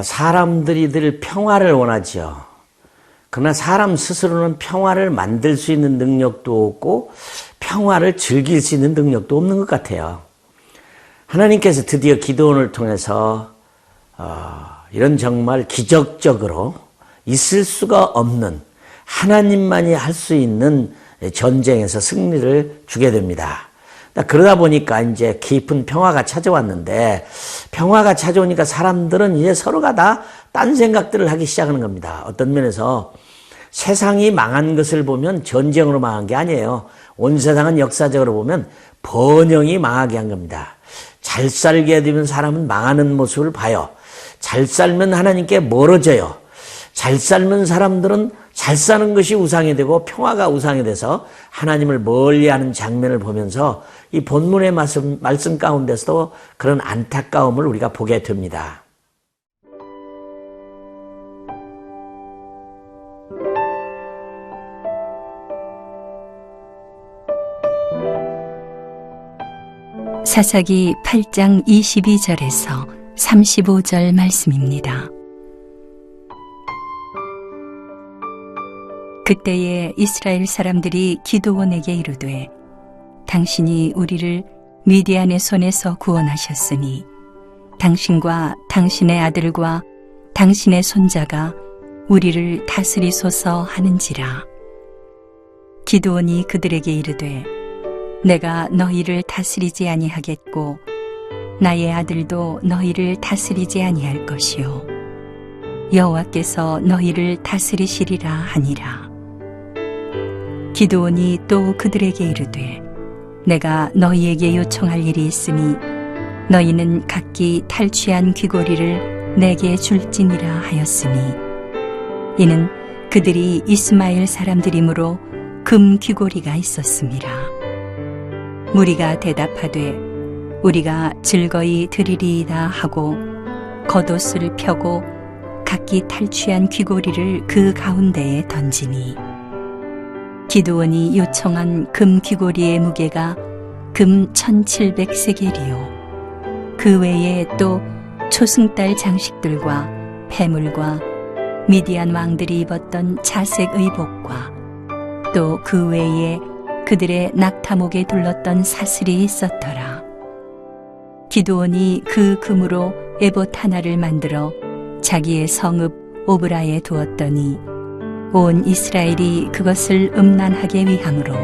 사람들이 늘 평화를 원하죠. 그러나 사람 스스로는 평화를 만들 수 있는 능력도 없고 평화를 즐길 수 있는 능력도 없는 것 같아요. 하나님께서 드디어 기드온을 통해서 이런 정말 기적적으로 있을 수가 없는 하나님만이 할 수 있는 전쟁에서 승리를 주게 됩니다. 그러다 보니까 이제 깊은 평화가 찾아왔는데, 평화가 찾아오니까 사람들은 이제 서로가 다 딴 생각들을 하기 시작하는 겁니다. 어떤 면에서 세상이 망한 것을 보면 전쟁으로 망한 게 아니에요. 온 세상은 역사적으로 보면 번영이 망하게 한 겁니다. 잘 살게 되면 사람은 망하는 모습을 봐요. 잘 살면 하나님께 멀어져요. 잘 살면 사람들은 잘 사는 것이 우상이 되고 평화가 우상이 돼서 하나님을 멀리하는 장면을 보면서 이 본문의 말씀 가운데서도 그런 안타까움을 우리가 보게 됩니다. 사사기 8장 22절에서 35절 말씀입니다. 그때에 이스라엘 사람들이 기드온에게 이르되 당신이 우리를 미디안의 손에서 구원하셨으니 당신과 당신의 아들과 당신의 손자가 우리를 다스리소서 하는지라. 기드온이 그들에게 이르되 내가 너희를 다스리지 아니하겠고 나의 아들도 너희를 다스리지 아니할 것이요 여호와께서 너희를 다스리시리라 하니라. 기드온이 또 그들에게 이르되 내가 너희에게 요청할 일이 있으니 너희는 각기 탈취한 귀고리를 내게 줄지니라 하였으니 이는 그들이 이스마엘 사람들이므로 금 귀고리가 있었음이라. 무리가 대답하되 우리가 즐거이 드리리이다 하고 겉옷을 펴고 각기 탈취한 귀고리를 그 가운데에 던지니 기드온이 요청한 금 귀고리의 무게가 금 1700세겔이요 그 외에 또 초승달 장식들과 패물과 미디안 왕들이 입었던 자색 의복과 또 그 외에 그들의 낙타목에 둘렀던 사슬이 있었더라. 기드온이 그 금으로 에봇 하나를 만들어 자기의 성읍 오브라에 두었더니 온 이스라엘이 그것을 음란하게 위함으로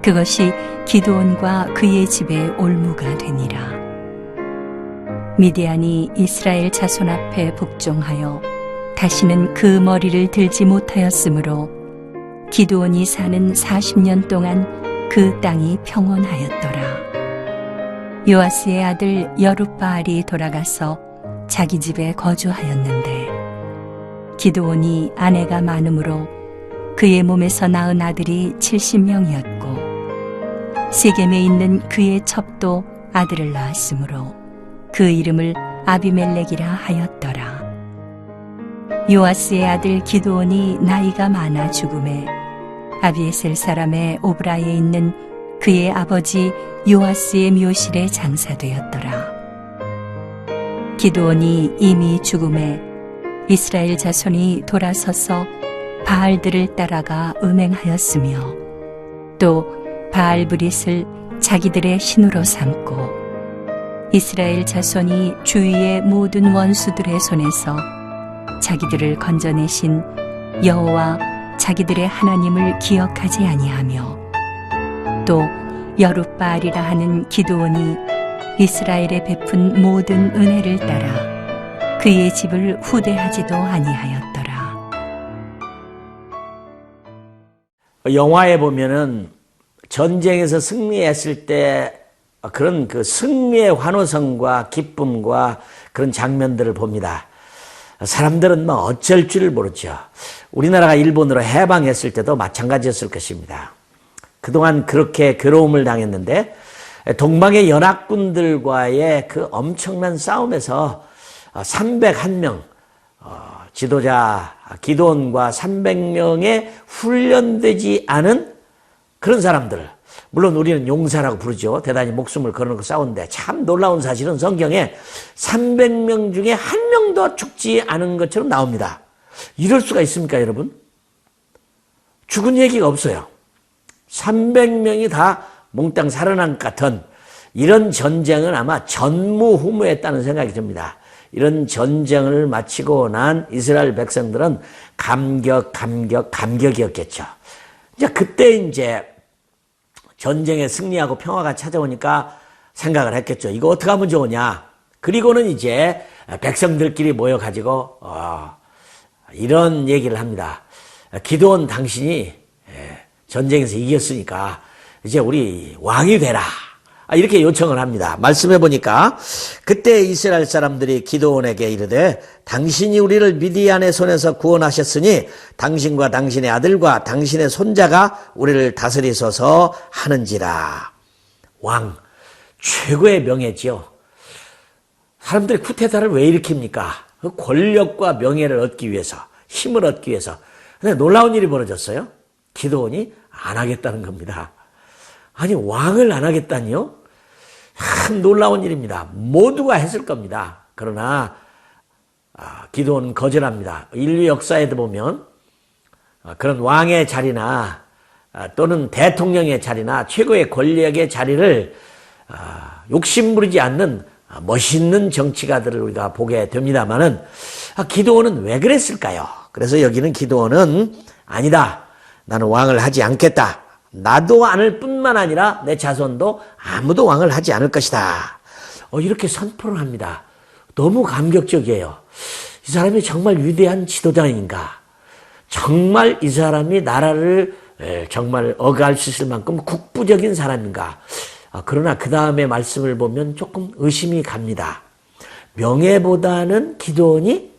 그것이 기드온과 그의 집에 올무가 되니라. 미디안이 이스라엘 자손 앞에 복종하여 다시는 그 머리를 들지 못하였으므로 기드온이 사는 40년 동안 그 땅이 평온하였더라. 요아스의 아들 여룻바알이 돌아가서 자기 집에 거주하였는데 기드온이 아내가 많으므로 그의 몸에서 낳은 아들이 70명이었고 세겜에 있는 그의 첩도 아들을 낳았으므로 그 이름을 아비멜렉이라 하였더라. 요아스의 아들 기드온이 나이가 많아 죽음에 아비에셀 사람의 오브라에 있는 그의 아버지 요아스의 묘실에 장사되었더라. 기드온이 이미 죽음에 이스라엘 자손이 돌아서서 바알들을 따라가 음행하였으며 또 바알브릿을 자기들의 신으로 삼고 이스라엘 자손이 주위의 모든 원수들의 손에서 자기들을 건져내신 여호와 자기들의 하나님을 기억하지 아니하며 또 여룻바알이라 하는 기드온이 이스라엘에 베푼 모든 은혜를 따라 그의 집을 후대하지도 아니하였더라. 영화에 보면은 전쟁에서 승리했을 때 그런 그 승리의 환호성과 기쁨과 그런 장면들을 봅니다. 사람들은 뭐 어쩔 줄을 모르죠. 우리나라가 일본으로 해방했을 때도 마찬가지였을 것입니다. 그동안 그렇게 괴로움을 당했는데 동방의 연합군들과의 그 엄청난 싸움에서 301명 지도자 기드온과 300명의 훈련되지 않은 그런 사람들, 물론 우리는 용사라고 부르죠. 대단히 목숨을 걸어놓고 싸우는데 참 놀라운 사실은 성경에 300명 중에 한 명도 죽지 않은 것처럼 나옵니다. 이럴 수가 있습니까, 여러분? 죽은 얘기가 없어요. 300명이 다 몽땅 살아난 것 같은 이런 전쟁은 아마 전무후무했다는 생각이 듭니다. 이런 전쟁을 마치고 난 이스라엘 백성들은 감격이었겠죠. 이제 그때 이제 전쟁에 승리하고 평화가 찾아오니까 생각을 했겠죠. 이거 어떻게 하면 좋으냐. 그리고는 이제 백성들끼리 모여가지고 이런 얘기를 합니다. 기드온 당신이 전쟁에서 이겼으니까 이제 우리 왕이 되라. 이렇게 요청을 합니다. 말씀해 보니까 그때 이스라엘 사람들이 기드온에게 이르되 당신이 우리를 미디안의 손에서 구원하셨으니 당신과 당신의 아들과 당신의 손자가 우리를 다스리소서 하는지라. 왕, 최고의 명예지요. 사람들이 쿠데타를 왜 일으킵니까? 그 권력과 명예를 얻기 위해서, 힘을 얻기 위해서. 근데 놀라운 일이 벌어졌어요. 기드온이 안 하겠다는 겁니다. 아니, 왕을 안 하겠다니요? 참 놀라운 일입니다. 모두가 했을 겁니다. 그러나 기드온은 거절합니다. 인류 역사에도 보면 그런 왕의 자리나 또는 대통령의 자리나 최고의 권력의 자리를 욕심부리지 않는 멋있는 정치가들을 우리가 보게 됩니다만은 기드온은 왜 그랬을까요? 그래서 여기는 기드온은 아니다. 나는 왕을 하지 않겠다. 나도 않을 뿐만 아니라 내 자손도 아무도 왕을 하지 않을 것이다. 이렇게 선포를 합니다. 너무 감격적이에요. 이 사람이 정말 위대한 지도자인가? 정말 이 사람이 나라를 정말 억할 수 있을 만큼 국부적인 사람인가? 그러나 그 다음에 말씀을 보면 조금 의심이 갑니다. 명예보다는 기드온이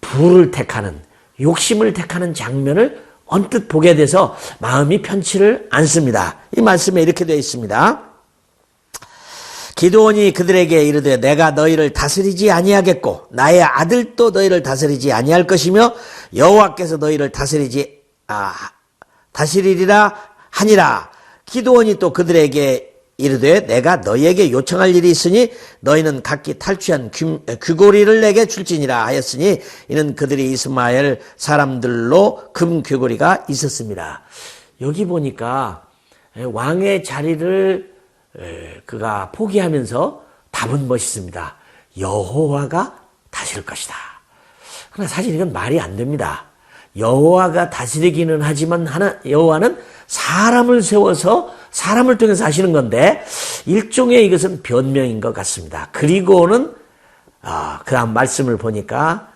부를 택하는, 욕심을 택하는 장면을 언뜻 보게 돼서 마음이 편치를 않습니다. 이 말씀에 이렇게 되어 있습니다. 기드온이 그들에게 이르되 내가 너희를 다스리지 아니하겠고 나의 아들도 너희를 다스리지 아니할 것이며 여호와께서 너희를 다스리리라 하니라. 기드온이 또 그들에게 이르되 내가 너희에게 요청할 일이 있으니 너희는 각기 탈취한 귀고리를 내게 줄지니라 하였으니 이는 그들이 이스마엘 사람들로 금 귀고리가 있었습니다. 여기 보니까 왕의 자리를 그가 포기하면서 답은 멋있습니다. 여호와가 다스릴 것이다. 그러나 사실 이건 말이 안 됩니다. 여호와가 다스리기는 하지만 여호와는 사람을 세워서 사람을 통해서 하시는 건데 일종의 이것은 변명인 것 같습니다. 그리고는 그 다음 말씀을 보니까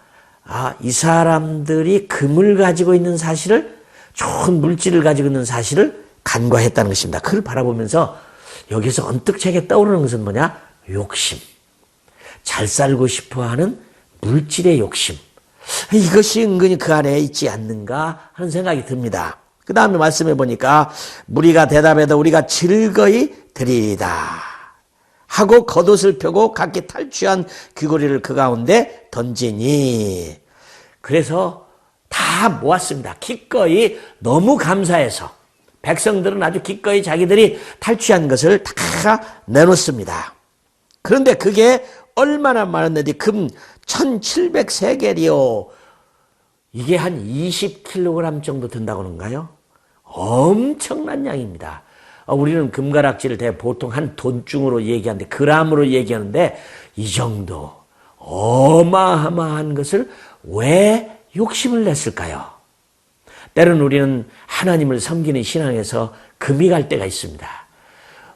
이 사람들이 금을 가지고 있는 사실을, 좋은 물질을 가지고 있는 사실을 간과했다는 것입니다. 그걸 바라보면서 여기서 언뜻 제게 떠오르는 것은 뭐냐? 욕심. 잘 살고 싶어하는 물질의 욕심. 이것이 은근히 그 안에 있지 않는가 하는 생각이 듭니다. 그 다음에 말씀해 보니까 무리가 대답해도 우리가 즐거이 드리리다 하고 겉옷을 펴고 각기 탈취한 귀고리를 그 가운데 던지니. 그래서 다 모았습니다. 기꺼이, 너무 감사해서 백성들은 아주 기꺼이 자기들이 탈취한 것을 다 내놓습니다. 그런데 그게 얼마나 많았는지 금 1700세겔이요. 이게 한 20kg 정도 든다고 하는가요? 엄청난 양입니다. 우리는 금가락지를 보통 한 돈중으로 얘기하는데, 그람으로 얘기하는데, 이 정도 어마어마한 것을 왜 욕심을 냈을까요? 때로는 우리는 하나님을 섬기는 신앙에서 금이 갈 때가 있습니다.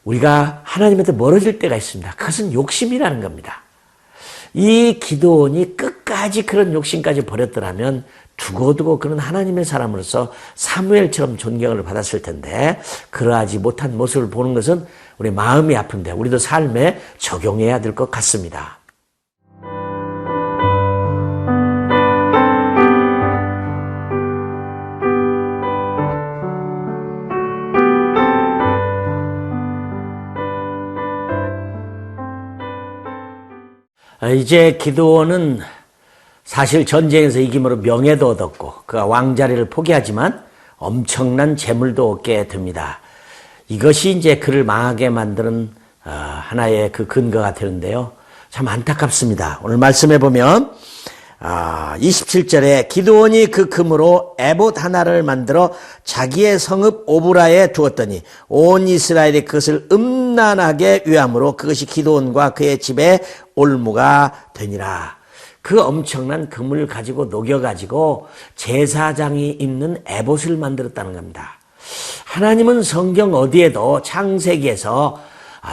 우리가 하나님한테 멀어질 때가 있습니다. 그것은 욕심이라는 겁니다. 이 기드온이 끝까지 끝까지 그런 욕심까지 버렸더라면 두고두고 그는 하나님의 사람으로서 사무엘처럼 존경을 받았을 텐데 그러하지 못한 모습을 보는 것은 우리 마음이 아픈데 우리도 삶에 적용해야 될 것 같습니다. 이제 기드온은 사실 전쟁에서 이김으로 명예도 얻었고 그가 왕자리를 포기하지만 엄청난 재물도 얻게 됩니다. 이것이 이제 그를 망하게 만드는 하나의 그 근거가 되는데요. 참 안타깝습니다. 오늘 말씀해 보면 27절에 기드온이 그 금으로 에봇 하나를 만들어 자기의 성읍 오브라에 두었더니 온 이스라엘이 그것을 음란하게 위함으로 그것이 기드온과 그의 집에 올무가 되니라. 그 엄청난 금을 가지고 녹여가지고 제사장이 입는 에봇을 만들었다는 겁니다. 하나님은 성경 어디에도 창세기에서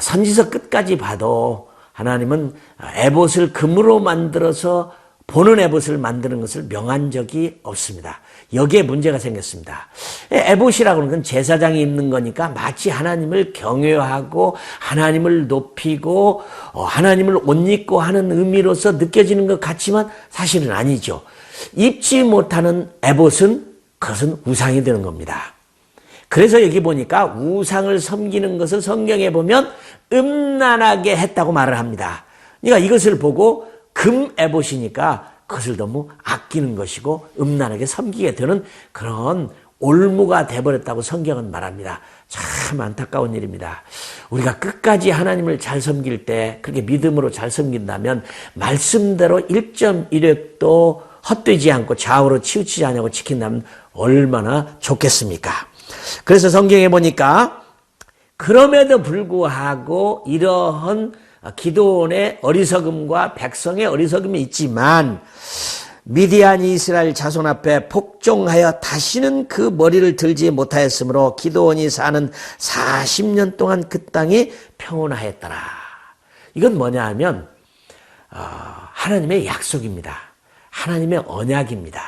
선지서 끝까지 봐도 하나님은 에봇을 금으로 만들어서 보는 에봇을 만드는 것을 명한 적이 없습니다. 여기에 문제가 생겼습니다. 에봇이라고 하는 건 제사장이 입는 거니까 마치 하나님을 경외하고 하나님을 높이고 하나님을 옷 입고 하는 의미로서 느껴지는 것 같지만 사실은 아니죠. 입지 못하는 에봇은 그것은 우상이 되는 겁니다. 그래서 여기 보니까 우상을 섬기는 것을 성경에 보면 음란하게 했다고 말을 합니다. 그러니까 이것을 보고 금 에봇이니까 그것을 너무 아끼는 것이고 음란하게 섬기게 되는 그런 올무가 돼버렸다고 성경은 말합니다. 참 안타까운 일입니다. 우리가 끝까지 하나님을 잘 섬길 때 그렇게 믿음으로 잘 섬긴다면 말씀대로 1.1획도 헛되지 않고 좌우로 치우치지 않고 지킨다면 얼마나 좋겠습니까? 그래서 성경에 보니까 그럼에도 불구하고 이러한 기드온의 어리석음과 백성의 어리석음이 있지만 미디안이 이스라엘 자손 앞에 복종하여 다시는 그 머리를 들지 못하였으므로 기드온이 사는 40년 동안 그 땅이 평온하였더라. 이건 뭐냐 하면 하나님의 약속입니다. 하나님의 언약입니다.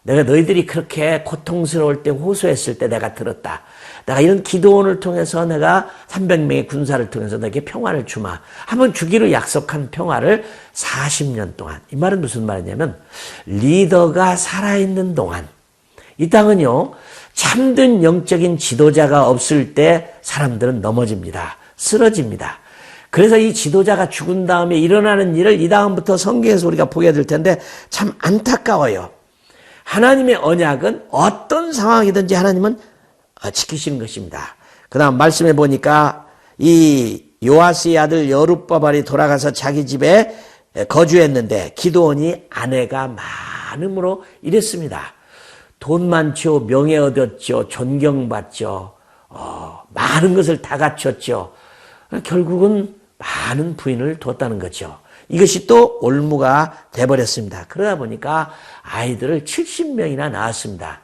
내가 너희들이 그렇게 고통스러울 때 호소했을 때 내가 들었다. 내가 이런 기드온을 통해서 내가 300명의 군사를 통해서 너에게 평화를 주마. 한번 주기로 약속한 평화를 40년 동안. 이 말은 무슨 말이냐면 리더가 살아있는 동안 이 땅은요 참된 영적인 지도자가 없을 때 사람들은 넘어집니다. 쓰러집니다. 그래서 이 지도자가 죽은 다음에 일어나는 일을 이 다음부터 성경에서 우리가 보게 될 텐데 참 안타까워요. 하나님의 언약은 어떤 상황이든지 하나님은 지키시는 것입니다. 그 다음 말씀해 보니까 이 요아스의 아들 여룹바발이 돌아가서 자기 집에 거주했는데 기드온이 아내가 많음으로 이랬습니다. 돈 많죠. 명예 얻었죠. 존경받죠. 많은 것을 다 갖췄죠. 결국은 많은 부인을 뒀다는 거죠. 이것이 또 올무가 돼버렸습니다. 그러다 보니까 아이들을 70명이나 낳았습니다.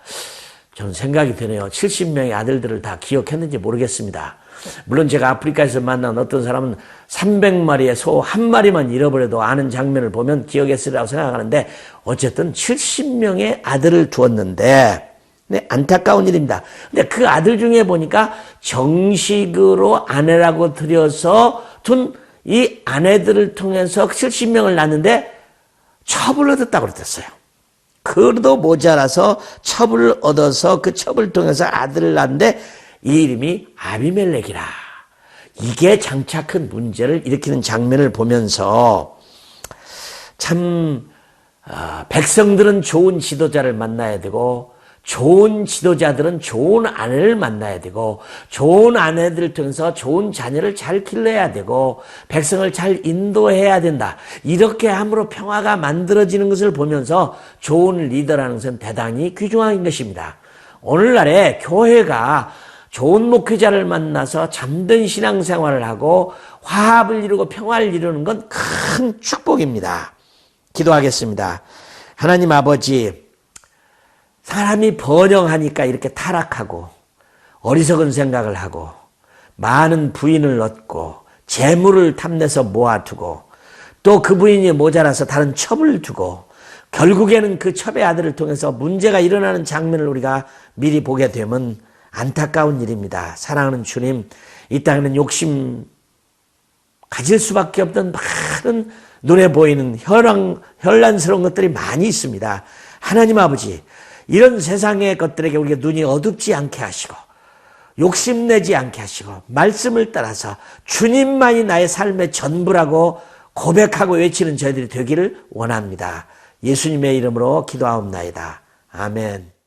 저는 생각이 드네요. 70명의 아들들을 다 기억했는지 모르겠습니다. 물론 제가 아프리카에서 만난 어떤 사람은 300마리의 소 한 마리만 잃어버려도 아는 장면을 보면 기억했으리라고 생각하는데 어쨌든 70명의 아들을 두었는데 네, 안타까운 일입니다. 근데 그 아들 중에 보니까 정식으로 아내라고 들여서 둔 이 아내들을 통해서 70명을 낳는데 첩을 얻었다고 그랬어요. 그래도 모자라서 첩을 얻어서 그 첩을 통해서 아들을 낳는데 이 이름이 아비멜렉이라. 이게 장차 큰 문제를 일으키는 장면을 보면서 참 백성들은 좋은 지도자를 만나야 되고 좋은 지도자들은 좋은 아내를 만나야 되고 좋은 아내들을 통해서 좋은 자녀를 잘 길러야 되고 백성을 잘 인도해야 된다. 이렇게 함으로 평화가 만들어지는 것을 보면서 좋은 리더라는 것은 대단히 귀중한 것입니다. 오늘날에 교회가 좋은 목회자를 만나서 잠든 신앙생활을 하고 화합을 이루고 평화를 이루는 건 큰 축복입니다. 기도하겠습니다. 하나님 아버지, 사람이 번영하니까 이렇게 타락하고 어리석은 생각을 하고 많은 부인을 얻고 재물을 탐내서 모아두고 또 그 부인이 모자라서 다른 첩을 두고 결국에는 그 첩의 아들을 통해서 문제가 일어나는 장면을 우리가 미리 보게 되면 안타까운 일입니다. 사랑하는 주님, 이 땅에는 욕심 가질 수밖에 없던 많은 눈에 보이는 현란스러운 것들이 많이 있습니다. 하나님 아버지, 이런 세상의 것들에게 우리가 눈이 어둡지 않게 하시고 욕심내지 않게 하시고 말씀을 따라서 주님만이 나의 삶의 전부라고 고백하고 외치는 저희들이 되기를 원합니다. 예수님의 이름으로 기도하옵나이다. 아멘.